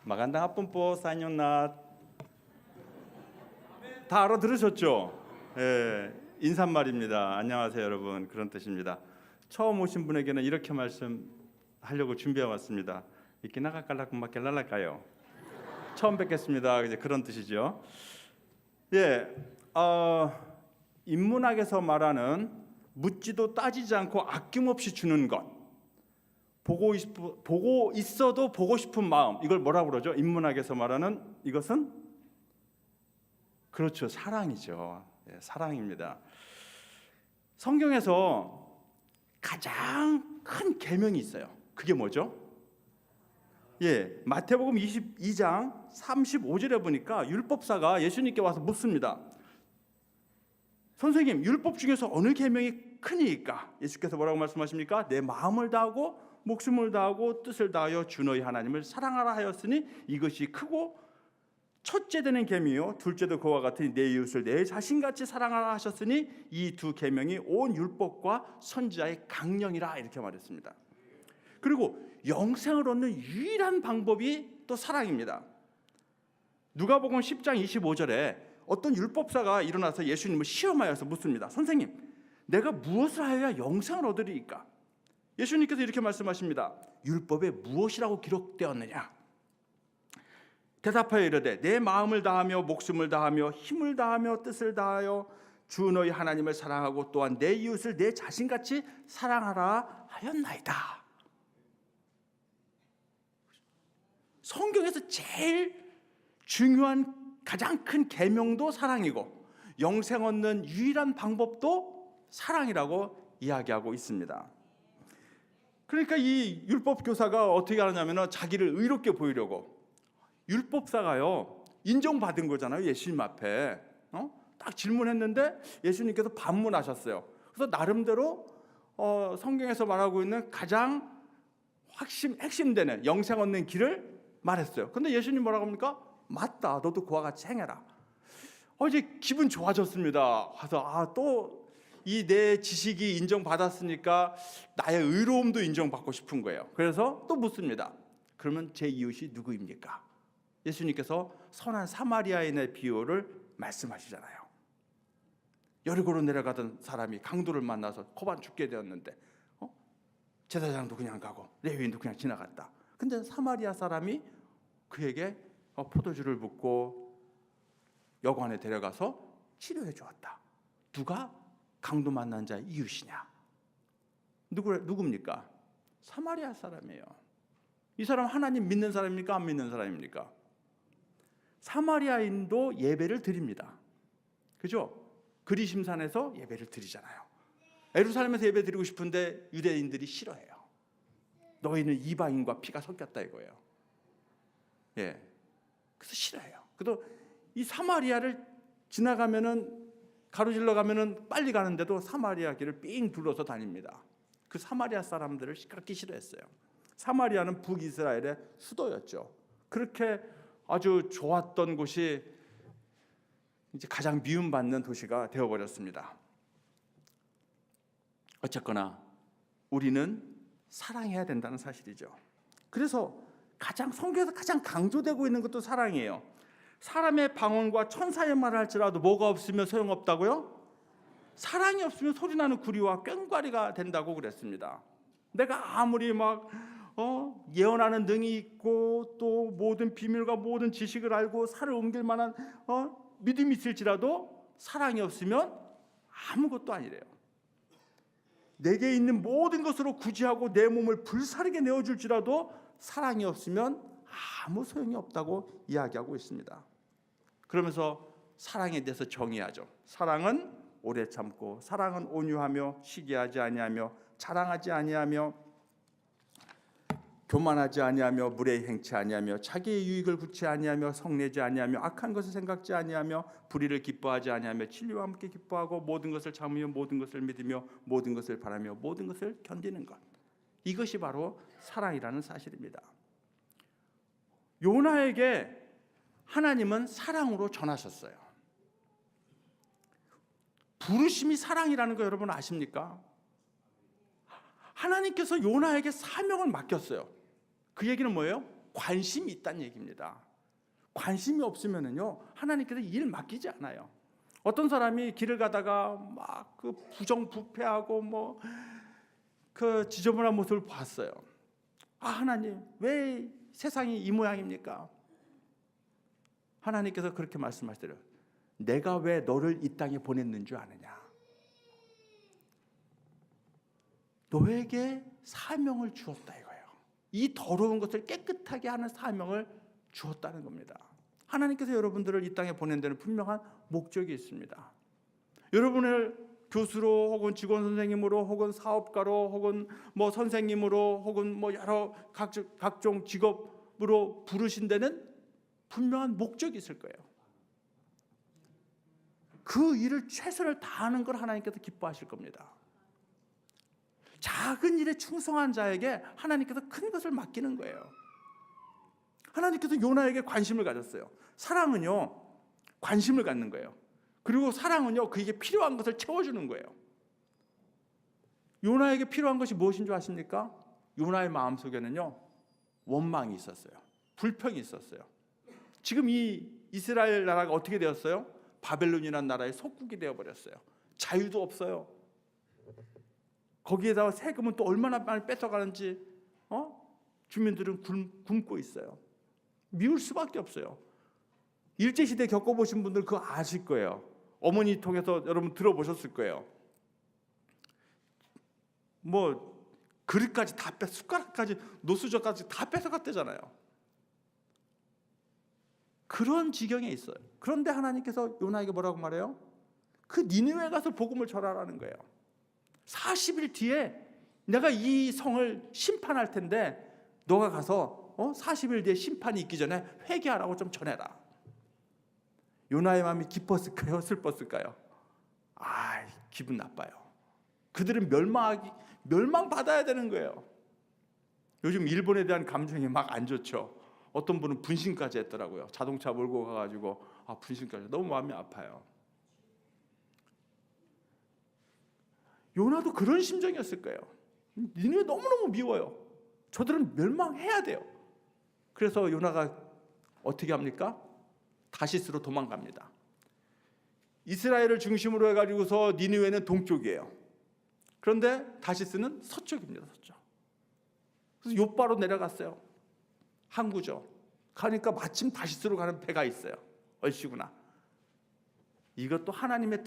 Magandang hapon po sa inyong lahat. 다 알아들으셨죠? 예, 인사말입니다. 안녕하세요 여러분, 그런 뜻입니다. 처음 오신 분에게는 이렇게 말씀하려고 준비해 왔습니다. 이끼나가깔라kum마켈랄랄까요? 처음 뵙겠습니다. 이제 그런 뜻이죠. 예, 인문학에서 말하는 묻지도 따지지 않고 아낌없이 주는 것, 보고 있어도 보고 싶은 마음, 이걸 뭐라고 그러죠? 인문학에서 말하는 이것은 그렇죠, 사랑이죠. 예, 사랑입니다. 성경에서 가장 큰 계명이 있어요. 그게 뭐죠? 예, 마태복음 22장 35절에 보니까 율법사가 예수님께 와서 묻습니다. 선생님, 율법 중에서 어느 계명이 크니까? 예수께서 뭐라고 말씀하십니까? 내 마음을 다하고 목숨을 다하고 뜻을 다하여 주 너희 하나님을 사랑하라 하였으니 이것이 크고 첫째 되는 계명이요 둘째도 그와 같으니 내 이웃을 내 자신같이 사랑하라 하셨으니 이 두 계명이 온 율법과 선지자의 강령이라, 이렇게 말했습니다. 그리고 영생을 얻는 유일한 방법이 또 사랑입니다. 누가복음 10장 25절에 어떤 율법사가 일어나서 예수님을 시험하여서 묻습니다. 선생님, 내가 무엇을 하여야 영생을 얻으리이까? 예수님께서 이렇게 말씀하십니다. 율법에 무엇이라고 기록되었느냐? 대답하여 이르되 내 마음을 다하며 목숨을 다하며 힘을 다하며 뜻을 다하여 주 너희 하나님을 사랑하고 또한 내 이웃을 내 자신같이 사랑하라 하였나이다. 성경에서 제일 중요한 가장 큰 계명도 사랑이고 영생 얻는 유일한 방법도 사랑이라고 이야기하고 있습니다. 그러니까 이 율법 교사가 어떻게 하냐면 자기를 의롭게 보이려고, 율법사가요 인정받은 거잖아요. 예수님 앞에 딱 질문했는데 예수님께서 반문하셨어요. 그래서 나름대로 성경에서 말하고 있는 가장 핵심되는 영생 얻는 길을 말했어요. 근데 예수님 뭐라고 합니까? 맞다, 너도 그와 같이 행해라. 이제 기분 좋아졌습니다. 그래서 또 이 내 지식이 인정받았으니까 나의 의로움도 인정받고 싶은 거예요. 그래서 또 묻습니다. 그러면 제 이웃이 누구입니까? 예수님께서 선한 사마리아인의 비유를 말씀하시잖아요. 여리고로 내려가던 사람이 강도를 만나서 코반 죽게 되었는데 제사장도 그냥 가고 레위인도 그냥 지나갔다. 근데 사마리아 사람이 그에게 포도주를 붓고 여관에 데려가서 치료해 주었다. 누가 강도 만난 자의 이웃이냐? 누굽니까? 사마리아 사람이에요. 이 사람 하나님 믿는 사람입니까? 안 믿는 사람입니까? 사마리아인도 예배를 드립니다. 그죠? 그리심산에서 예배를 드리잖아요. 예루살렘에서 예배 드리고 싶은데 유대인들이 싫어해요. 너희는 이방인과 피가 섞였다 이거예요. 예, 그래서 싫어해요. 그래도 이 사마리아를 지나가면은 가로질러 가면은 빨리 가는데도 사마리아 길을 삥 둘러서 다닙니다. 그 사마리아 사람들을 시끄럽게 싫어했어요. 사마리아는 북이스라엘의 수도였죠. 그렇게 아주 좋았던 곳이 이제 가장 미움받는 도시가 되어버렸습니다. 어쨌거나 우리는 사랑해야 된다는 사실이죠. 그래서 성경에서 가장 강조되고 있는 것도 사랑이에요. 사람의 방언과 천사의 말을 할지라도 뭐가 없으면 소용없다고요? 사랑이 없으면 소리나는 구리와 꽹과리가 된다고 그랬습니다. 내가 아무리 예언하는 능이 있고 또 모든 비밀과 모든 지식을 알고 살을 옮길 만한 믿음이 있을지라도 사랑이 없으면 아무것도 아니래요. 내게 있는 모든 것으로 구제하고 내 몸을 불사르게 내어줄지라도 사랑이 없으면 아무 소용이 없다고 이야기하고 있습니다. 그러면서 사랑에 대해서 정의하죠. 사랑은 오래 참고, 사랑은 온유하며 시기하지 아니하며 자랑하지 아니하며 교만하지 아니하며 무례히 행치 아니하며 자기의 유익을 구치 아니하며 성내지 아니하며 악한 것을 생각지 아니하며 불의를 기뻐하지 아니하며 진리와 함께 기뻐하고 모든 것을 참으며 모든 것을 믿으며 모든 것을 바라며 모든 것을 견디는 것, 이것이 바로 사랑이라는 사실입니다. 요나에게 하나님은 사랑으로 전하셨어요. 부르심이 사랑이라는 거 여러분 아십니까? 하나님께서 요나에게 사명을 맡겼어요. 그 얘기는 뭐예요? 관심이 있다는 얘기입니다. 관심이 없으면은요, 하나님께서 일 맡기지 않아요. 어떤 사람이 길을 가다가 막 그 부정부패하고 뭐 그 지저분한 모습을 봤어요. 아, 하나님, 왜 세상이 이 모양입니까? 하나님께서 그렇게 말씀하시더래요. 내가 왜 너를 이 땅에 보냈는 줄 아느냐? 너에게 사명을 주었다 이거예요. 이 더러운 것을 깨끗하게 하는 사명을 주었다는 겁니다. 하나님께서 여러분들을 이 땅에 보낸 데는 분명한 목적이 있습니다. 여러분을 교수로 혹은 직원 선생님으로 혹은 사업가로 혹은 뭐 선생님으로 혹은 뭐 여러 각종 직업으로 부르신 데는 분명한 목적이 있을 거예요. 그 일을 최선을 다하는 걸 하나님께서 기뻐하실 겁니다. 작은 일에 충성한 자에게 하나님께서 큰 것을 맡기는 거예요. 하나님께서 요나에게 관심을 가졌어요. 사랑은요, 관심을 갖는 거예요. 그리고 사랑은요, 그에게 필요한 것을 채워주는 거예요. 요나에게 필요한 것이 무엇인 줄 아십니까? 요나의 마음속에는요, 원망이 있었어요. 불평이 있었어요. 지금 이 이스라엘 나라가 어떻게 되었어요? 바벨론이라는 나라의 속국이 되어버렸어요. 자유도 없어요. 거기에다가 세금은 또 얼마나 많이 뺏어가는지 주민들은 굶고 있어요. 미울 수밖에 없어요. 일제시대 겪어보신 분들 그거 아실 거예요. 어머니 통해서 여러분 들어보셨을 거예요. 뭐 그릇까지 다 숟가락까지 노수저까지 다 뺏어갔대잖아요. 그런 지경에 있어요. 그런데 하나님께서 요나에게 뭐라고 말해요? 그 니느웨에 가서 복음을 전하라는 거예요. 40일 뒤에 내가 이 성을 심판할 텐데 너가 가서 40일 뒤에 심판이 있기 전에 회개하라고 좀 전해라. 요나의 마음이 기뻤을까요? 슬펐을까요? 기분 나빠요. 그들은 멸망받아야 되는 거예요. 요즘 일본에 대한 감정이 막 안 좋죠. 어떤 분은 분신까지 했더라고요. 자동차 몰고 가가지고 분신까지. 너무 마음이 아파요. 요나도 그런 심정이었을 거예요. 니네 너무너무 미워요. 저들은 멸망해야 돼요. 그래서 요나가 어떻게 합니까? 다시스로 도망갑니다. 이스라엘을 중심으로 해가지고서 니느웨는 동쪽이에요. 그런데 다시스는 서쪽입니다. 서쪽. 그래서 요바로 내려갔어요. 항구죠. 가니까 마침 다시스로 가는 배가 있어요. 얼씨구나. 이것도 하나님의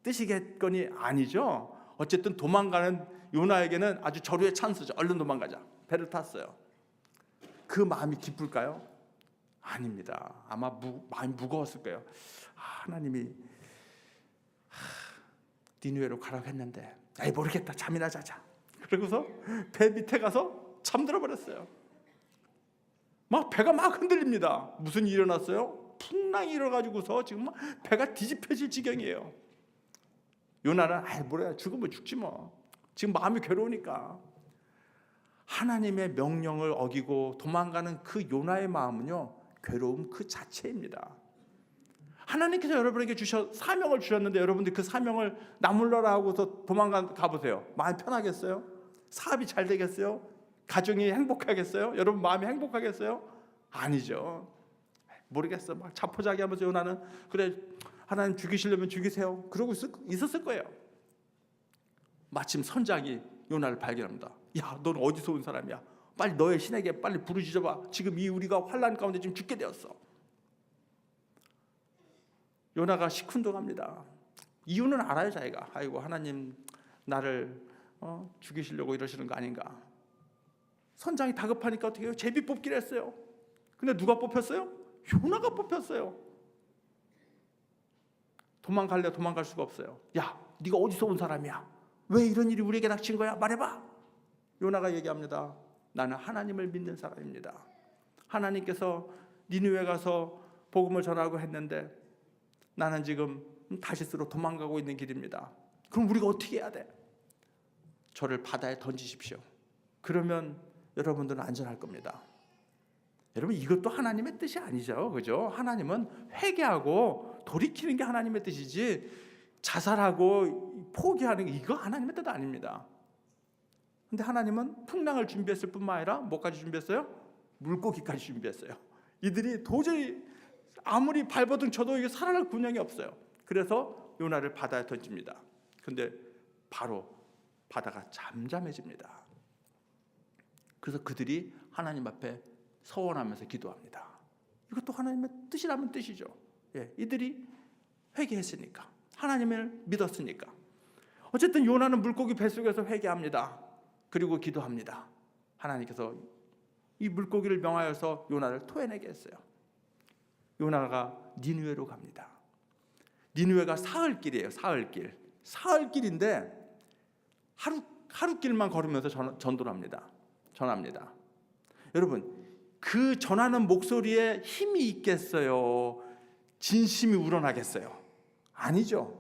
뜻이겠거니 아니죠. 어쨌든 도망가는 요나에게는 아주 절호의 찬스죠. 얼른 도망가자. 배를 탔어요. 그 마음이 기쁠까요? 아닙니다. 아마 마음이 무거웠을 거예요. 하나님이 니느웨로 가라고 했는데 모르겠다. 잠이나 자자. 그러고서 배 밑에 가서 잠들어 버렸어요. 배가 막 흔들립니다. 무슨 일이 일어났어요? 풍랑이 일어나가지고서 지금 배가 뒤집혀질 지경이에요. 요나는 뭐래, 죽으면 죽지 뭐. 지금 마음이 괴로우니까. 하나님의 명령을 어기고 도망가는 그 요나의 마음은요, 괴로움 그 자체입니다. 하나님께서 여러분에게 사명을 주셨는데 여러분들 그 사명을 나물러라 하고서 도망가 보세요. 마음 편하겠어요? 사업이 잘 되겠어요? 가정이 행복하겠어요? 여러분 마음이 행복하겠어요? 아니죠. 모르겠어. 막 자포자기하면서 요나는 그래 하나님 죽이시려면 죽이세요. 그러고 있었을 거예요. 마침 선장이 요나를 발견합니다. 야, 너는 어디서 온 사람이야? 빨리 너의 신에게 빨리 부르짖어봐. 지금 우리가 환난 가운데 지금 죽게 되었어. 요나가 시큰둥합니다. 이유는 알아요, 자기가. 하나님 나를 죽이시려고 이러시는 거 아닌가. 선장이 다급하니까 어떻게 해요? 제비 뽑기를 했어요. 근데 누가 뽑혔어요? 요나가 뽑혔어요. 도망갈 수가 없어요. 야, 네가 어디서 온 사람이야? 왜 이런 일이 우리에게 닥친 거야? 말해봐. 요나가 얘기합니다. 나는 하나님을 믿는 사람입니다. 하나님께서 니느웨 가서 복음을 전하고 했는데 나는 지금 다시스로 도망가고 있는 길입니다. 그럼 우리가 어떻게 해야 돼? 저를 바다에 던지십시오. 그러면 여러분들은 안전할 겁니다. 여러분 이것도 하나님의 뜻이 아니죠. 그죠? 하나님은 회개하고 돌이키는 게 하나님의 뜻이지 자살하고 포기하는 게 이거 하나님의 뜻 아닙니다. 근데 하나님은 풍랑을 준비했을 뿐만 아니라 뭐까지 준비했어요? 물고기까지 준비했어요. 이들이 도저히 아무리 발버둥 쳐도 이게 살아날 군형이 없어요. 그래서 요나를 바다에 던집니다. 근데 바로 바다가 잠잠해집니다. 그래서 그들이 하나님 앞에 서원하면서 기도합니다. 이것도 하나님의 뜻이라면 뜻이죠. 이들이 회개했으니까, 하나님을 믿었으니까. 어쨌든 요나는 물고기 뱃속에서 회개합니다. 그리고 기도합니다. 하나님께서 이 물고기를 명하여서 요나를 토해내게 했어요. 요나가 니느웨로 갑니다. 니느웨가 사흘길이에요. 사흘길인데 하루길만 걸으면서 전도를 합니다. 전합니다. 여러분, 그 전하는 목소리에 힘이 있겠어요? 진심이 우러나겠어요? 아니죠.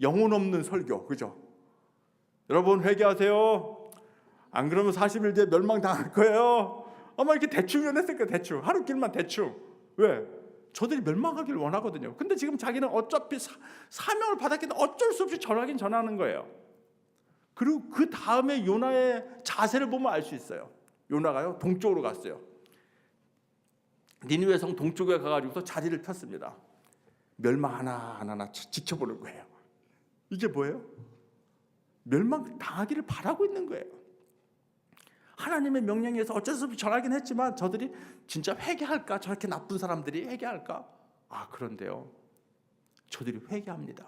영혼 없는 설교, 그죠? 여러분 회개하세요. 안 그러면 40일 뒤에 멸망당할 거예요. 아마 이렇게 대충 연했으니까 대충, 하루길만 대충. 왜? 저들이 멸망하기를 원하거든요. 근데 지금 자기는 어차피 사명을 받았기 때문에 어쩔 수 없이 전하긴 전하는 거예요. 그리고 그 다음에 요나의 자세를 보면 알 수 있어요. 요나가요 동쪽으로 갔어요. 니느웨 성 동쪽에 가가지고서 자리를 폈습니다. 멸망 하나하나 지켜보는 거예요. 이게 뭐예요? 멸망 당하기를 바라고 있는 거예요. 하나님의 명령에서 어쩔 수 없이 전하긴 했지만 저들이 진짜 회개할까? 저렇게 나쁜 사람들이 회개할까? 그런데요, 저들이 회개합니다.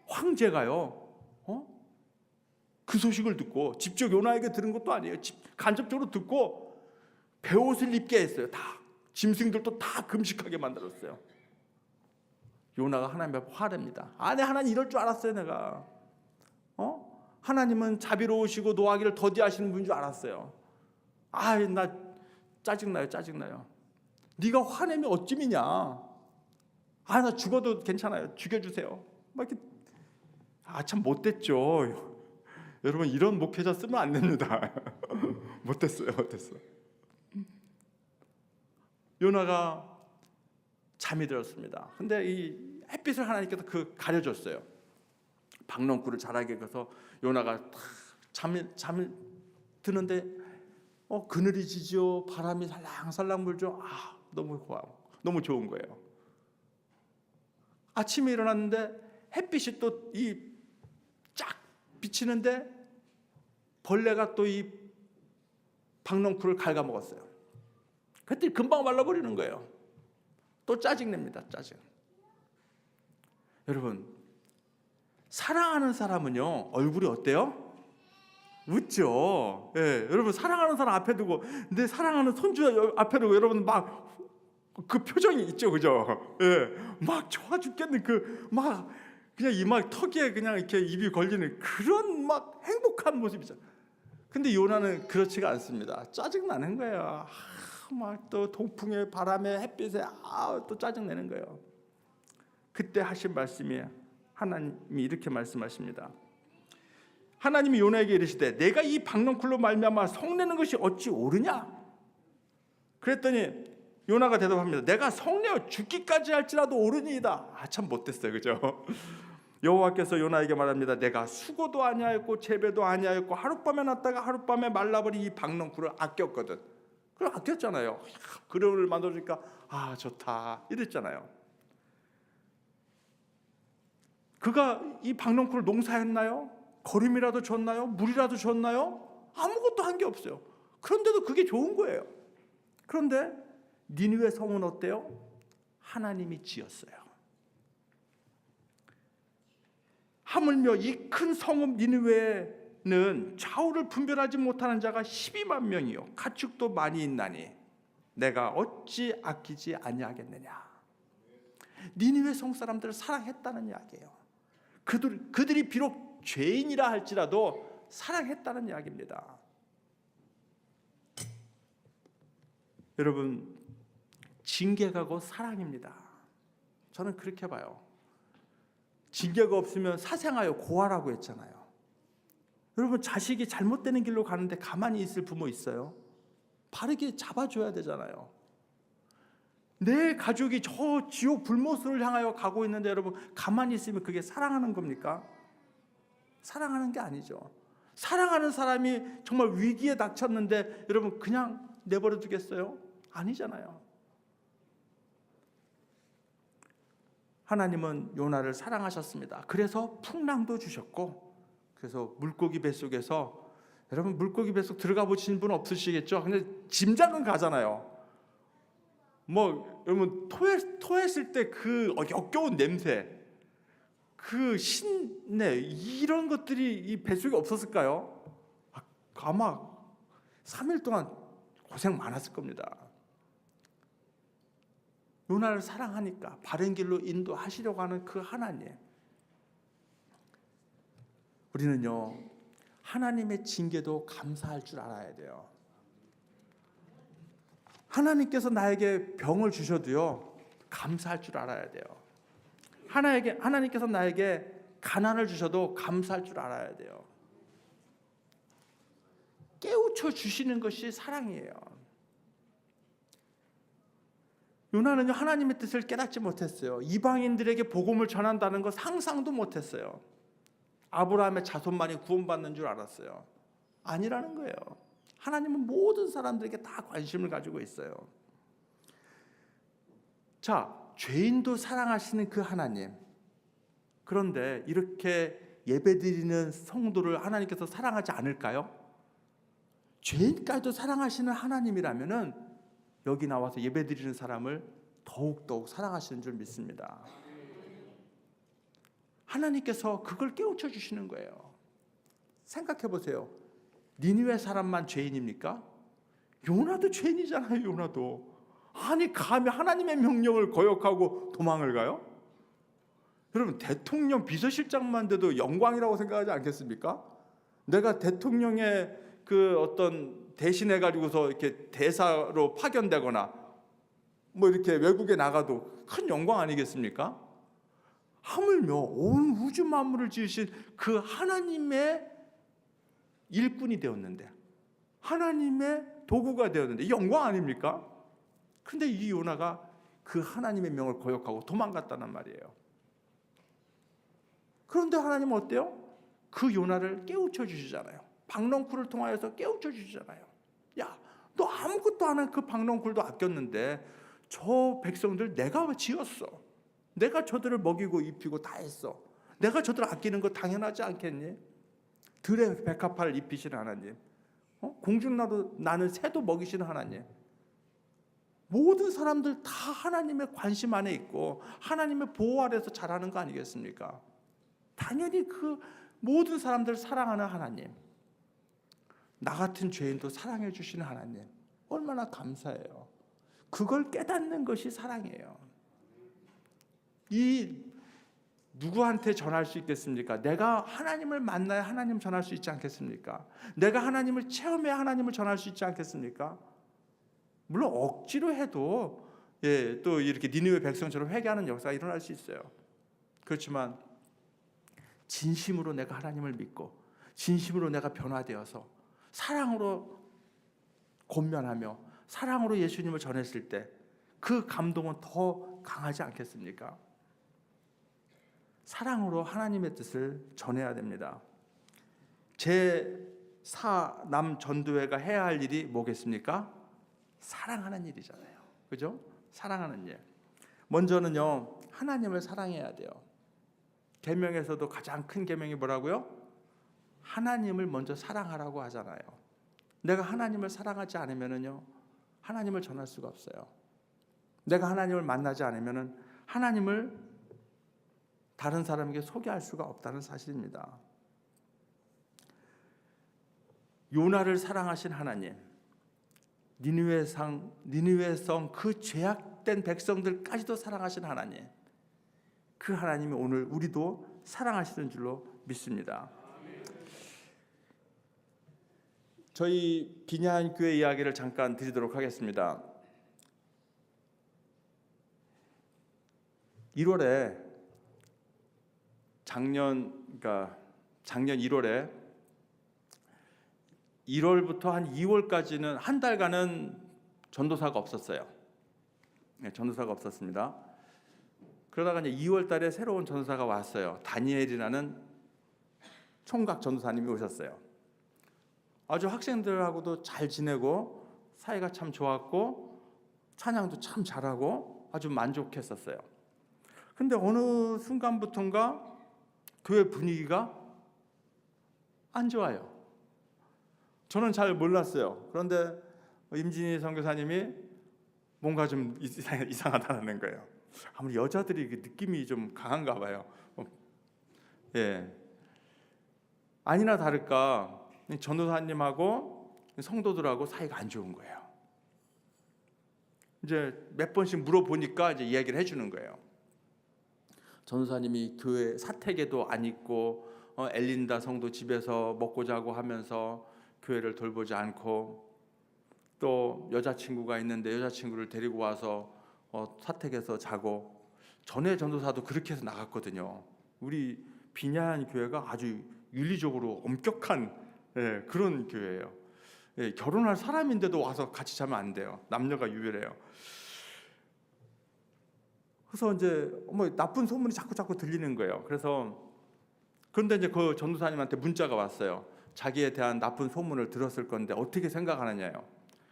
황제가요 그 소식을 듣고, 직접 요나에게 들은 것도 아니에요. 간접적으로 듣고 베옷을 입게 했어요. 다 짐승들도 다 금식하게 만들었어요. 요나가 하나님 앞에 화냅니다. 아니, 하나님 이럴 줄 알았어요. 내가 하나님은 자비로우시고 노하기를 더디하시는 분인 줄 알았어요. 나 짜증나요. 네가 화내면 어찌미냐. 나 죽어도 괜찮아요. 죽여주세요. 막 이렇게. 참 못됐죠. 여러분, 이런 목회자 쓰면 안 됩니다. 못됐어요. 요나가 잠이 들었습니다. 근데 이 햇빛을 하나님께서 가려줬어요. 박넝쿨을 자라게 해서 요나가 잠을 드는데 그늘이 지죠. 바람이 살랑살랑 불죠. 너무 좋은 거예요. 아침에 일어났는데 햇빛이 또 이 쫙 비치는데 벌레가 또 이 박넝쿨을 갉아먹었어요. 그랬더니 금방 말라버리는 거예요. 또 짜증냅니다. 짜증. 여러분, 사랑하는 사람은요 얼굴이 어때요? 웃죠. 여러분, 사랑하는 사람 앞에 두고, 내 사랑하는 손주 앞에 두고 여러분 막 그 표정이 있죠, 그죠? 막 좋아 죽겠는 막 그냥 이막 턱에 그냥 이렇게 입이 걸리는 그런 막 행복한 모습이죠. 근데 요나는 그렇지가 않습니다. 짜증 나는 거예요. 막 또 동풍에, 바람에, 햇빛에 또 짜증 내는 거예요. 그때 하신 말씀이, 하나님이 이렇게 말씀하십니다. 하나님이 요나에게 이르시되 내가 이 박넝쿨로 말미암아 성내는 것이 어찌 옳으냐? 그랬더니 요나가 대답합니다. 내가 성내어 죽기까지 할지라도 옳으니이다. 참 못됐어요, 그죠? 여호와께서 요나에게 말합니다. 내가 수고도 아니하였고 재배도 아니하였고 하룻밤에 났다가 하룻밤에 말라버린 이 박넝쿨을 아꼈거든. 그걸 아꼈잖아요. 그릇을 만들어주니까 좋다 이랬잖아요. 그가 이 박넝쿨을 농사했나요? 거름이라도 줬나요? 물이라도 줬나요? 아무것도 한 게 없어요. 그런데도 그게 좋은 거예요. 그런데 니느웨 성은 어때요? 하나님이 지었어요. 하물며 이 큰 성읍 니느웨는 좌우를 분별하지 못하는 자가 12만 명이요 가축도 많이 있나니 내가 어찌 아끼지 아니하겠느냐. 니느웨 성 사람들을 사랑했다는 이야기예요. 그들이 비록 죄인이라 할지라도 사랑했다는 이야기입니다. 여러분, 징계가 곧 사랑입니다. 저는 그렇게 봐요. 징계가 없으면 사생하여 고하라고 했잖아요. 여러분, 자식이 잘못되는 길로 가는데 가만히 있을 부모 있어요? 바르게 잡아줘야 되잖아요. 내 가족이 저 지옥 불못을 향하여 가고 있는데 여러분 가만히 있으면 그게 사랑하는 겁니까? 사랑하는 게 아니죠. 사랑하는 사람이 정말 위기에 닥쳤는데 여러분 그냥 내버려 두겠어요? 아니잖아요. 하나님은 요나를 사랑하셨습니다. 그래서 풍랑도 주셨고, 그래서 물고기 뱃속에서, 여러분 물고기 뱃속 들어가 보신 분 없으시겠죠? 근데 짐작은 가잖아요. 뭐 여러분 토했을 때 그 역겨운 냄새, 그 신내, 이런 것들이 이 뱃속에 없었을까요? 아마 3일 동안 고생 많았을 겁니다. 요나를 사랑하니까 바른 길로 인도하시려고 하는 그 하나님. 우리는요, 하나님의 징계도 감사할 줄 알아야 돼요. 하나님께서 나에게 병을 주셔도요, 감사할 줄 알아야 돼요. 하나님께서 나에게 가난을 주셔도 감사할 줄 알아야 돼요. 깨우쳐 주시는 것이 사랑이에요. 요나는요, 하나님의 뜻을 깨닫지 못했어요. 이방인들에게 복음을 전한다는 것 상상도 못했어요. 아브라함의 자손만이 구원받는 줄 알았어요. 아니라는 거예요. 하나님은 모든 사람들에게 다 관심을 가지고 있어요. 자, 죄인도 사랑하시는 그 하나님. 그런데 이렇게 예배드리는 성도를 하나님께서 사랑하지 않을까요? 죄인까지도 사랑하시는 하나님이라면은 여기 나와서 예배드리는 사람을 더욱더욱 사랑하시는 줄 믿습니다. 하나님께서 그걸 깨우쳐 주시는 거예요. 생각해 보세요. 니느웨 사람만 죄인입니까? 요나도 죄인이잖아요. 요나도. 아니 감히 하나님의 명령을 거역하고 도망을 가요? 여러분 대통령 비서실장만 돼도 영광이라고 생각하지 않겠습니까? 내가 대통령의 그 어떤 대신해 가지고서 이렇게 대사로 파견되거나 뭐 이렇게 외국에 나가도 큰 영광 아니겠습니까? 하물며 온 우주 만물을 지으신 그 하나님의 일꾼이 되었는데, 하나님의 도구가 되었는데 영광 아닙니까? 근데 이 요나가 그 하나님의 명을 거역하고 도망갔다는 말이에요. 그런데 하나님은 어때요? 그 요나를 깨우쳐 주시잖아요. 박넝쿨을 통하여서 깨우쳐 주시잖아요. 야, 너 아무것도 안 한 그 박넝쿨도 아꼈는데 저 백성들 내가 지었어. 내가 저들을 먹이고 입히고 다 했어. 내가 저들을 아끼는 거 당연하지 않겠니? 들의 백합화를 입히시는 하나님, 공중나도 나는 새도 먹이시는 하나님. 모든 사람들 다 하나님의 관심 안에 있고 하나님의 보호 아래서 자라는 거 아니겠습니까? 당연히 그 모든 사람들을 사랑하는 하나님, 나 같은 죄인도 사랑해 주시는 하나님, 얼마나 감사해요. 그걸 깨닫는 것이 사랑이에요. 이 누구한테 전할 수 있겠습니까? 내가 하나님을 만나야 하나님 전할 수 있지 않겠습니까? 내가 하나님을 체험해야 하나님을 전할 수 있지 않겠습니까? 물론 억지로 해도 또 이렇게 니느웨 백성처럼 회개하는 역사가 일어날 수 있어요. 그렇지만 진심으로 내가 하나님을 믿고 진심으로 내가 변화되어서 사랑으로 권면하며 사랑으로 예수님을 전했을 때 그 감동은 더 강하지 않겠습니까? 사랑으로 하나님의 뜻을 전해야 됩니다. 제4남 전도회가 해야 할 일이 뭐겠습니까? 사랑하는 일이잖아요. 그죠? 사랑하는 일. 먼저는요, 하나님을 사랑해야 돼요. 계명에서도 가장 큰 계명이 뭐라고요? 하나님을 먼저 사랑하라고 하잖아요. 내가 하나님을 사랑하지 않으면요, 하나님을 전할 수가 없어요. 내가 하나님을 만나지 않으면은 하나님을 다른 사람에게 소개할 수가 없다는 사실입니다. 요나를 사랑하신 하나님, 니느웨성 그 죄악된 백성들까지도 사랑하신 하나님, 그 하나님이 오늘 우리도 사랑하시는 줄로 믿습니다. 저희 비냐한 교회 이야기를 잠깐 드리도록 하겠습니다. 1월에 작년 1월에 1월부터 한 2월까지는 한 달간은 전도사가 없었어요. 전도사가 없었습니다. 그러다가 이제 2월 달에 새로운 전도사가 왔어요. 다니엘이라는 총각 전도사님이 오셨어요. 아주 학생들하고도 잘 지내고 사이가 참 좋았고 찬양도 참 잘하고 아주 만족했었어요. 근데 어느 순간부터인가 교회 분위기가 안 좋아요. 저는 잘 몰랐어요. 그런데 임진희 선교사님이 뭔가 좀 이상하다는 거예요. 아무리 여자들이 느낌이 좀 강한가 봐요. 예. 아니나 다를까 전도사님하고 성도들하고 사이가 안 좋은 거예요. 이제 몇 번씩 물어보니까 이제 이야기를 해주는 거예요. 전도사님이 교회 사택에도 안 있고 엘린다 성도 집에서 먹고 자고 하면서 교회를 돌보지 않고, 또 여자친구가 있는데 여자친구를 데리고 와서 사택에서 자고, 전에 전도사도 그렇게 해서 나갔거든요. 우리 비냐한 교회가 아주 윤리적으로 엄격한 그런 교회예요. 결혼할 사람인데도 와서 같이 자면 안 돼요. 남녀가 유별해요. 그래서 이제 나쁜 소문이 자꾸 들리는 거예요. 그런데 이제 그 전도사님한테 문자가 왔어요. 자기에 대한 나쁜 소문을 들었을 건데 어떻게 생각하느냐요.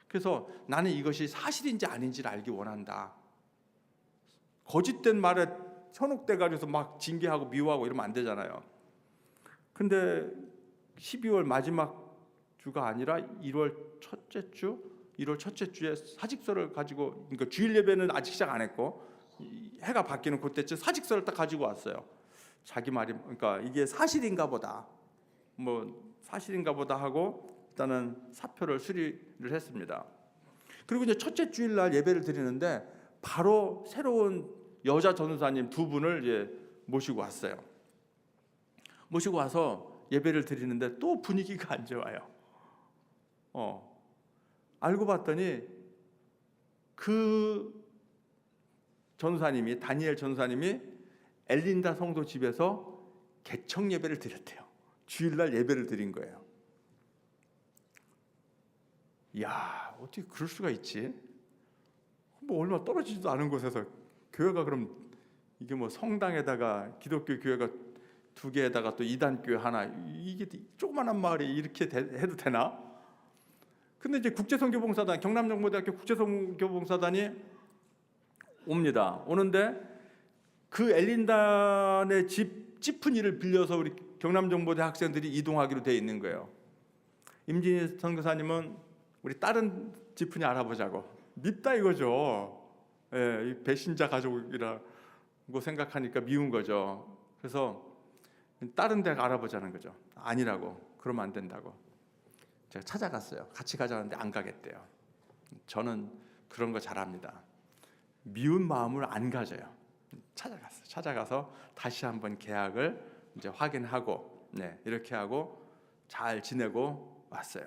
그래서 나는 이것이 사실인지 아닌지를 알기 원한다. 거짓된 말에 현혹돼가지고 막 징계하고 미워하고 이러면 안 되잖아요. 근데 12월 마지막 주가 아니라 1월 첫째 주에 사직서를 가지고, 그러니까 주일 예배는 아직 시작 안 했고 해가 바뀌는 그때쯤 사직서를 딱 가지고 왔어요. 자기 말이, 그러니까 이게 사실인가 보다 하고 일단은 사표를 수리를 했습니다. 그리고 이제 첫째 주일날 예배를 드리는데 바로 새로운 여자 전도사님 두 분을 이제 모시고 왔어요. 모시고 와서 예배를 드리는데 또 분위기가 안 좋아요. 알고 봤더니 그 전도사님이, 다니엘 전도사님이 엘린다 성도 집에서 개청 예배를 드렸대요. 주일날 예배를 드린 거예요. 이야, 어떻게 그럴 수가 있지? 얼마 떨어지지도 않은 곳에서 교회가, 그럼 이게 성당에다가 기독교 교회가 2개에다가 또 이단교회 하나, 이게 조그만한 마을에 이렇게 해도 되나? 근데 이제 국제선교봉사단, 경남정보대학교 국제선교봉사단이 옵니다. 오는데 그 엘린단의 집 찌푸니를 빌려서 우리 경남정보대 학생들이 이동하기로 돼 있는 거예요. 임진희 선교사님은 우리 다른 찌푸니 알아보자고, 밉다 이거죠. 이 배신자 가족이라고 생각하니까 미운 거죠. 그래서 다른 데 알아보자는 거죠. 아니라고, 그러면 안 된다고. 제가 찾아갔어요. 같이 가자는데 안 가겠대요. 저는 그런 거 잘합니다. 미운 마음을 안 가져요. 찾아가서 다시 한번 계약을 이제 확인하고, 이렇게 하고 잘 지내고 왔어요.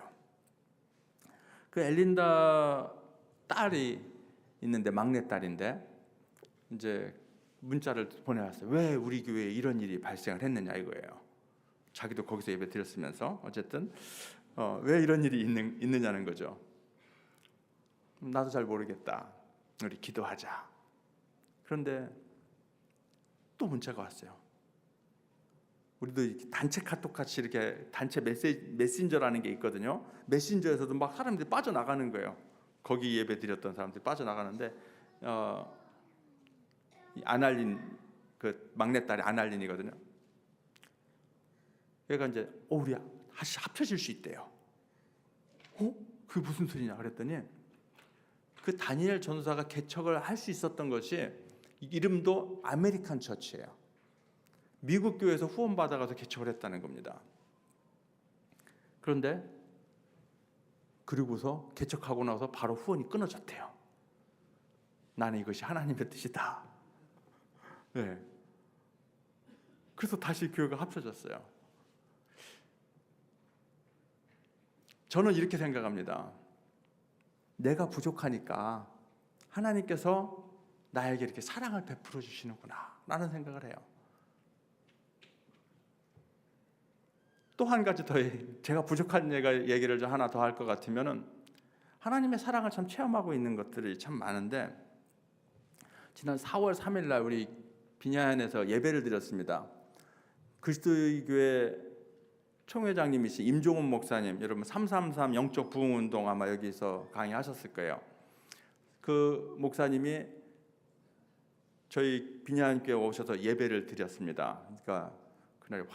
그 엘린다 딸이 있는데, 막내 딸인데 이제 문자를 보내왔어요. 왜 우리 교회에 이런 일이 발생을 했느냐 이거예요. 자기도 거기서 예배 드렸으면서 어쨌든 왜 이런 일이 있느냐는 거죠. 나도 잘 모르겠다. 우리 기도하자. 그런데 또 문자가 왔어요. 우리도 단체 카톡 같이 이렇게 단체 메신저라는 게 있거든요. 메신저에서도 막 사람들이 빠져나가는 거예요. 거기 예배 드렸던 사람들이 빠져나가는데 아날린, 그 막내딸이 아날린이거든요. 얘가 이제 우리 다시 합쳐질 수 있대요. 그게 무슨 소리냐 그랬더니, 그 다니엘 전도사가 개척을 할 수 있었던 것이, 이름도 아메리칸 처치예요. 미국 교회에서 후원 받아가서 개척을 했다는 겁니다. 그런데 그리고서 개척하고 나서 바로 후원이 끊어졌대요. 나는 이것이 하나님의 뜻이다. 그래서 다시 교회가 합쳐졌어요. 저는 이렇게 생각합니다. 내가 부족하니까 하나님께서 나에게 이렇게 사랑을 베풀어 주시는구나 라는 생각을 해요. 또 한 가지 더, 제가 부족한 얘기를 좀 하나 더 할 것 같으면은, 하나님의 사랑을 참 체험하고 있는 것들이 참 많은데, 지난 4월 3일 날 우리 비냐현에서 예배를 드렸습니다. 그리스도의 교회 총회장님이신 임종훈 목사님, 여러분 333 영적 부흥 운동 아마 여기서 강의하셨을 거예요. 그 목사님이 저희 비냐교회 오셔서 예배를 드렸습니다. 그러니까 그날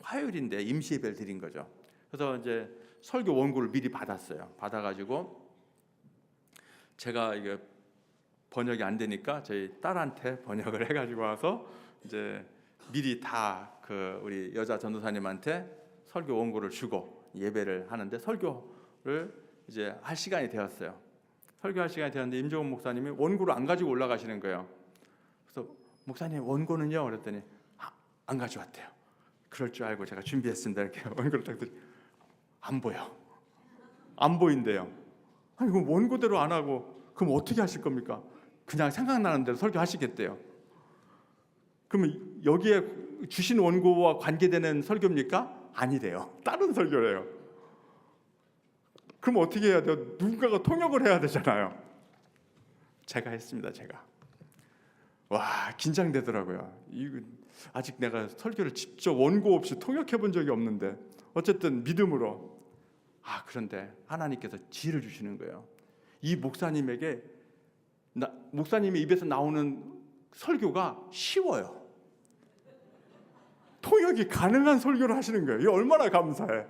화요일인데 임시 예배를 드린 거죠. 그래서 이제 설교 원고를 미리 받았어요. 받아가지고 제가 이게 번역이 안 되니까 저희 딸한테 번역을 해가지고 와서 이제 미리 다 그 우리 여자 전도사님한테 설교 원고를 주고 예배를 하는데 설교를 이제 할 시간이 되었어요. 설교할 시간이 되었는데 임종훈 목사님이 원고를 안 가지고 올라가시는 거예요. 그래서 목사님 원고는요? 그랬더니 안 가져왔대요. 그럴 줄 알고 제가 준비했습니다. 이렇게 원고를 딱 드리. 안 보여. 안 보인대요. 아니 그럼 원고대로 안 하고 그럼 어떻게 하실 겁니까? 그냥 생각나는 대로 설교하시겠대요. 그러면 여기에 주신 원고와 관계되는 설교입니까? 아니래요. 다른 설교래요. 그럼 어떻게 해야 돼요? 누군가가 통역을 해야 되잖아요. 제가 했습니다. 제가. 와, 긴장되더라고요. 이거 아직 내가 설교를 직접 원고 없이 통역해 본 적이 없는데 어쨌든 믿음으로. 그런데 하나님께서 지혜를 주시는 거예요. 이 목사님에게 목사님의 입에서 나오는 설교가 쉬워요. 통역이 가능한 설교를 하시는 거예요. 이게 얼마나 감사해.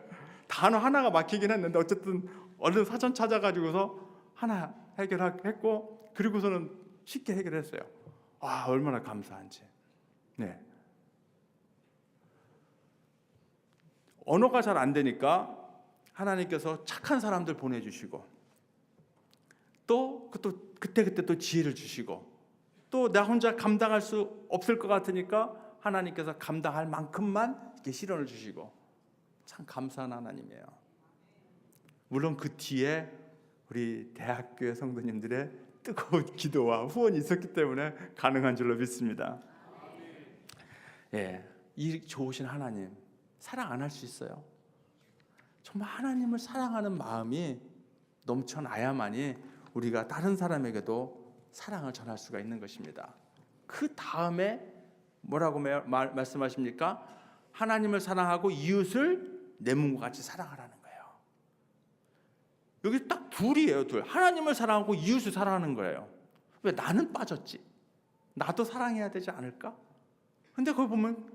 단어 하나가 막히긴 했는데 어쨌든 얼른 사전 찾아가지고서 하나 해결했고 그리고서는 쉽게 해결했어요. 얼마나 감사한지. 네. 언어가 잘 안 되니까 하나님께서 착한 사람들 보내주시고 또 그때 또 지혜를 주시고 또 나 혼자 감당할 수 없을 것 같으니까 하나님께서 감당할 만큼만 이렇게 시련을 주시고 참 감사한 하나님이에요. 물론 그 뒤에 우리 대학교의 성도님들의 뜨거운 기도와 후원이 있었기 때문에 가능한 줄로 믿습니다. 예, 이 좋으신 하나님 사랑 안 할 수 있어요? 정말 하나님을 사랑하는 마음이 넘쳐나야만이 우리가 다른 사람에게도 사랑을 전할 수가 있는 것입니다. 그 다음에 뭐라고 말씀하십니까? 하나님을 사랑하고 이웃을 내 몸과 같이 사랑하라는 거예요. 여기 딱 둘이에요. 둘. 하나님을 사랑하고 이웃을 사랑하는 거예요. 왜? 나는 빠졌지. 나도 사랑해야 되지 않을까? 근데 거기 보면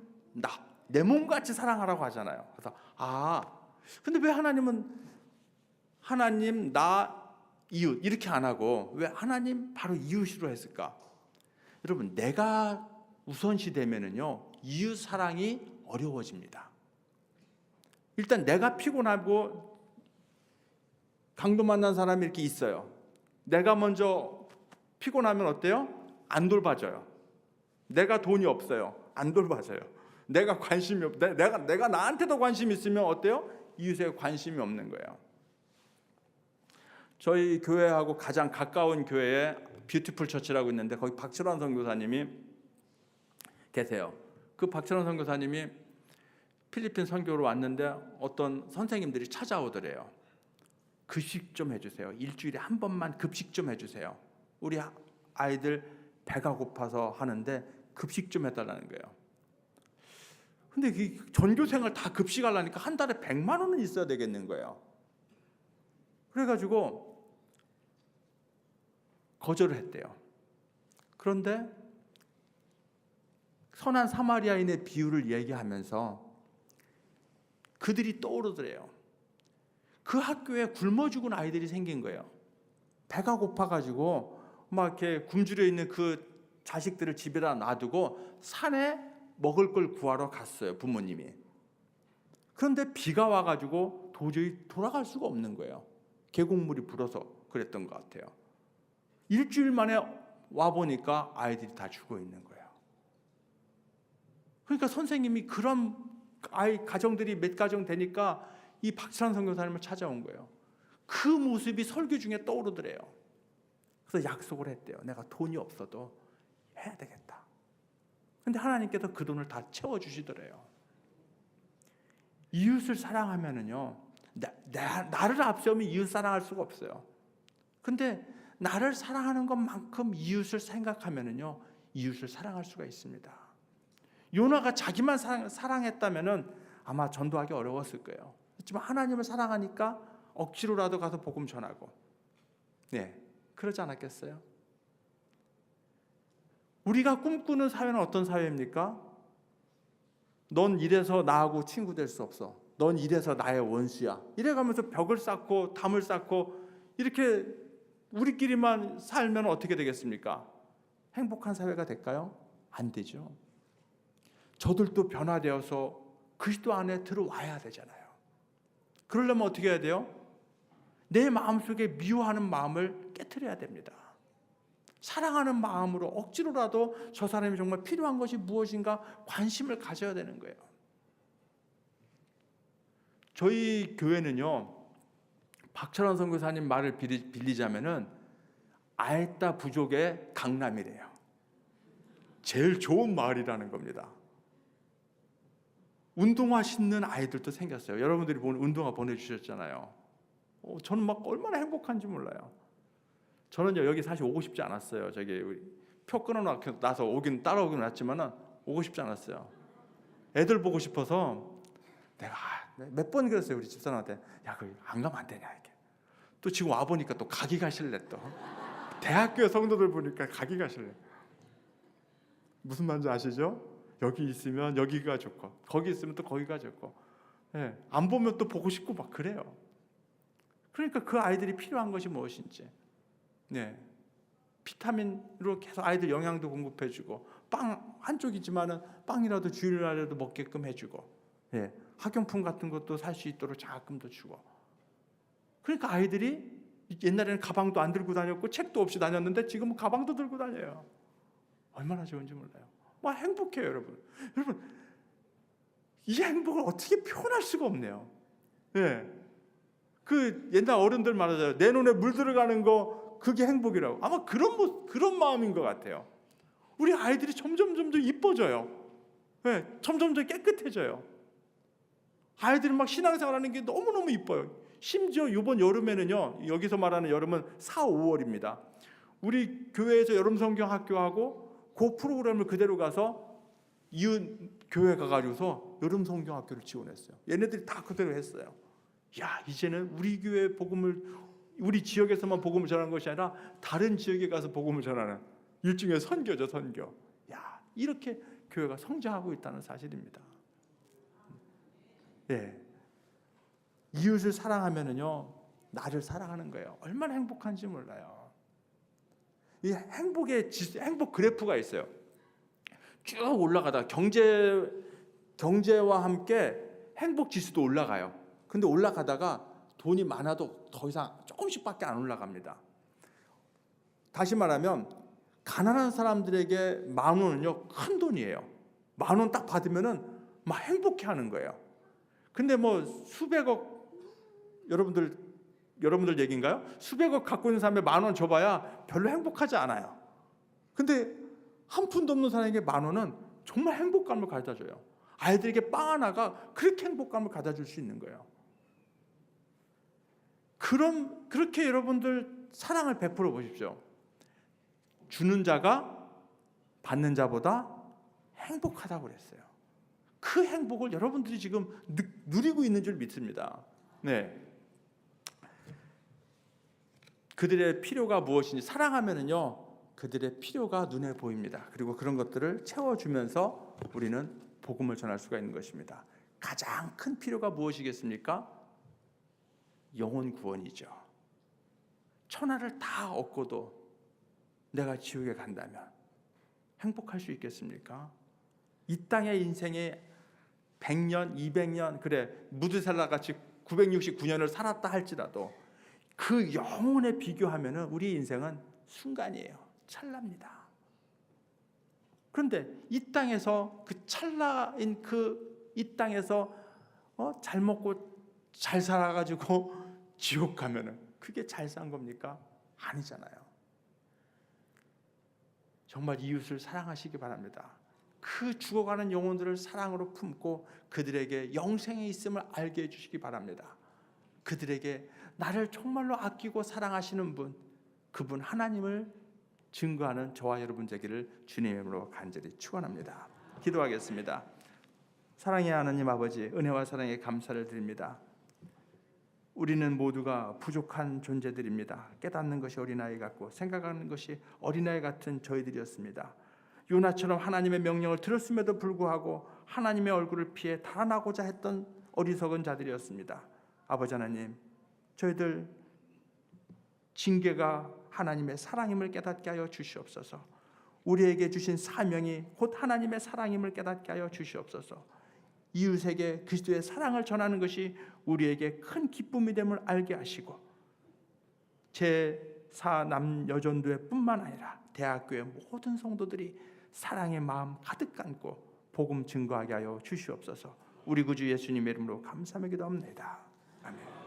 내 몸같이 사랑하라고 하잖아요. 그래서 근데 왜 하나님은 하나님, 나, 이웃 이렇게 안 하고 왜 하나님 바로 이웃으로 했을까? 여러분, 내가 우선시 되면은요 이웃 사랑이 어려워집니다. 일단 내가 피곤하고 강도 만난 사람이 이렇게 있어요. 내가 먼저 피곤하면 어때요? 안 돌봐줘요. 내가 돈이 없어요. 안 돌봐줘요. 내가 관심이 내가 나한테도 관심이 있으면 어때요? 이웃에 관심이 없는 거예요. 저희 교회하고 가장 가까운 교회에 뷰티풀 처치라고 있는데 거기 박철원 선교사님이 계세요. 그 박철원 선교사님이 필리핀 선교로 왔는데 어떤 선생님들이 찾아오더래요. 급식 좀 해주세요. 일주일에 한 번만 급식 좀 해주세요. 우리 아이들 배가 고파서 하는데 급식 좀 해달라는 거예요. 근데 이 전교생을 다 급식하려니까 한 달에 100만 원은 있어야 되겠는 거예요. 그래가지고 거절을 했대요. 그런데 선한 사마리아인의 비유를 얘기하면서 그들이 떠오르더래요. 그 학교에 굶어 죽은 아이들이 생긴 거예요. 배가 고파가지고 막 이렇게 굶주려 있는 그 자식들을 집에다 놔두고 산에 먹을 걸 구하러 갔어요, 부모님이. 그런데 비가 와가지고 도저히 돌아갈 수가 없는 거예요. 계곡물이 불어서 그랬던 것 같아요. 일주일 만에 와보니까 아이들이 다 죽어 있는 거예요. 그러니까 선생님이 그런 아이 가정들이 몇 가정 되니까 이 박찬 선교사님을 찾아온 거예요. 그 모습이 설교 중에 떠오르더래요. 그래서 약속을 했대요. 내가 돈이 없어도 해야 되겠다. 근데 하나님께서 그 돈을 다 채워주시더래요. 이웃을 사랑하면은요, 나를 앞세우면 이웃 사랑할 수가 없어요. 근데 나를 사랑하는 것만큼 이웃을 생각하면은요, 이웃을 사랑할 수가 있습니다. 요나가 자기만 사랑했다면은 아마 전도하기 어려웠을 거예요. 하지만 하나님을 사랑하니까 억지로라도 가서 복음 전하고, 그러지 않았겠어요? 우리가 꿈꾸는 사회는 어떤 사회입니까? 넌 이래서 나하고 친구 될 수 없어. 넌 이래서 나의 원수야. 이래가면서 벽을 쌓고 담을 쌓고 이렇게 우리끼리만 살면 어떻게 되겠습니까? 행복한 사회가 될까요? 안 되죠. 저들도 변화되어서 그리스도 안에 들어와야 되잖아요. 그러려면 어떻게 해야 돼요? 내 마음속에 미워하는 마음을 깨트려야 됩니다. 사랑하는 마음으로 억지로라도 저 사람이 정말 필요한 것이 무엇인가 관심을 가져야 되는 거예요. 저희 교회는요, 박철원 선교사님 말을 빌리자면은 아에따 부족의 강남이래요. 제일 좋은 마을이라는 겁니다. 운동화 신는 아이들도 생겼어요. 여러분들이 운동화 보내주셨잖아요. 저는 막 얼마나 행복한지 몰라요. 저는요, 여기 사실 오고 싶지 않았어요. 저기 표 끊어놔서 따라오긴 왔지만은 오고 싶지 않았어요. 애들 보고 싶어서 내가 몇 번 그랬어요. 우리 집사람한테, 야, 그 안 가면 안 되냐 이게. 또 지금 와 보니까 또 가기가 싫래. 또 대학교 성도들 보니까 가기가 싫래. 무슨 말인지 아시죠? 여기 있으면 여기가 좋고, 거기 있으면 또 거기가 좋고, 안 보면 또 보고 싶고 막 그래요. 그러니까 그 아이들이 필요한 것이 무엇인지, 비타민으로 계속 아이들 영양도 공급해주고, 빵 한쪽이지만은 빵이라도 주일날에도 먹게끔 해주고, 학용품 같은 것도 살 수 있도록 장학금도 주고. 그러니까 아이들이 옛날에는 가방도 안 들고 다녔고 책도 없이 다녔는데 지금은 가방도 들고 다녀요. 얼마나 좋은지 몰라요. 막 행복해요, 여러분. 여러분, 이 행복을 어떻게 표현할 수가 없네요. 그 옛날 어른들 말하잖아요. 내 눈에 물 들어가는 거 그게 행복이라고. 아마 그런 마음인 것 같아요. 우리 아이들이 점점 이뻐져요. 점점 깨끗해져요. 아이들은 막 신앙생활하는 게 너무너무 이뻐요. 심지어 이번 여름에는요, 여기서 말하는 여름은 4, 5월입니다. 우리 교회에서 여름 성경 학교하고 그 프로그램을 그대로 가서 이웃 교회 가가지고서 여름 성경 학교를 지원했어요. 얘네들이 다 그대로 했어요. 야, 이제는 우리 교회 복음을, 우리 지역에서만 복음을 전하는 것이 아니라 다른 지역에 가서 복음을 전하는 일종의 선교죠, 선교. 야, 이렇게 교회가 성장하고 있다는 사실입니다. 이웃을 사랑하면은요, 나를 사랑하는 거예요. 얼마나 행복한지 몰라요. 이 행복 그래프가 있어요. 쭉 올라가다 경제와 함께 행복 지수도 올라가요. 근데 올라가다가 돈이 많아도 더 이상 조금씩밖에 안 올라갑니다. 다시 말하면 가난한 사람들에게 10,000원은요, 큰 돈이에요. 10,000원 딱 받으면은 막 행복해하는 거예요. 근데 뭐 수백억, 여러분들 얘기인가요? 수백억 갖고 있는 사람에 10,000원 줘봐야 별로 행복하지 않아요. 근데 한 푼도 없는 사람에게 10,000원은 정말 행복감을 가져다 줘요. 아이들에게 빵 하나가 그렇게 행복감을 가져다 줄 수 있는 거예요. 그렇게 여러분들 사랑을 베풀어 보십시오. 주는 자가 받는 자보다 행복하다고 그랬어요. 그 행복을 여러분들이 지금 누리고 있는 줄 믿습니다. 그들의 필요가 무엇인지 사랑하면은요, 그들의 필요가 눈에 보입니다. 그리고 그런 것들을 채워주면서 우리는 복음을 전할 수가 있는 것입니다. 가장 큰 필요가 무엇이겠습니까? 영혼 구원이죠. 천하를 다 얻고도 내가 지옥에 간다면 행복할 수 있겠습니까? 이 땅의 인생에 100년, 200년, 그래 무드셀라 같이 969년을 살았다 할지라도 그 영혼에 비교하면은 우리 인생은 순간이에요. 찰나입니다. 그런데 이 땅에서 그 찰나인 이 땅에서 잘 먹고 잘 살아가지고 지옥 가면은 그게 잘 산 겁니까? 아니잖아요. 정말 이웃을 사랑하시기 바랍니다. 그 죽어가는 영혼들을 사랑으로 품고 그들에게 영생에 있음을 알게 해주시기 바랍니다. 그들에게 나를 정말로 아끼고 사랑하시는 분, 그분 하나님을 증거하는 저와 여러분 되기를 주님의 이름으로 간절히 축원합니다. 기도하겠습니다. 사랑의 하나님 아버지, 은혜와 사랑에 감사를 드립니다. 우리는 모두가 부족한 존재들입니다. 깨닫는 것이 어린아이 같고 생각하는 것이 어린아이 같은 저희들이었습니다. 요나처럼 하나님의 명령을 들었음에도 불구하고 하나님의 얼굴을 피해 달아나고자 했던 어리석은 자들이었습니다. 아버지 하나님, 저희들 징계가 하나님의 사랑임을 깨닫게 하여 주시옵소서. 우리에게 주신 사명이 곧 하나님의 사랑임을 깨닫게 하여 주시옵소서. 이웃에게 그리스도의 사랑을 전하는 것이 우리에게 큰 기쁨이 됨을 알게 하시고 제4남여전도회 뿐만 아니라 대학교의 모든 성도들이 사랑의 마음 가득 안고 복음 증거하게 하여 주시옵소서. 우리 구주 예수님의 이름으로 감사하며 기도합니다. 아멘.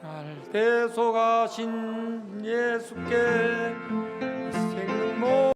날 대속하신 예수께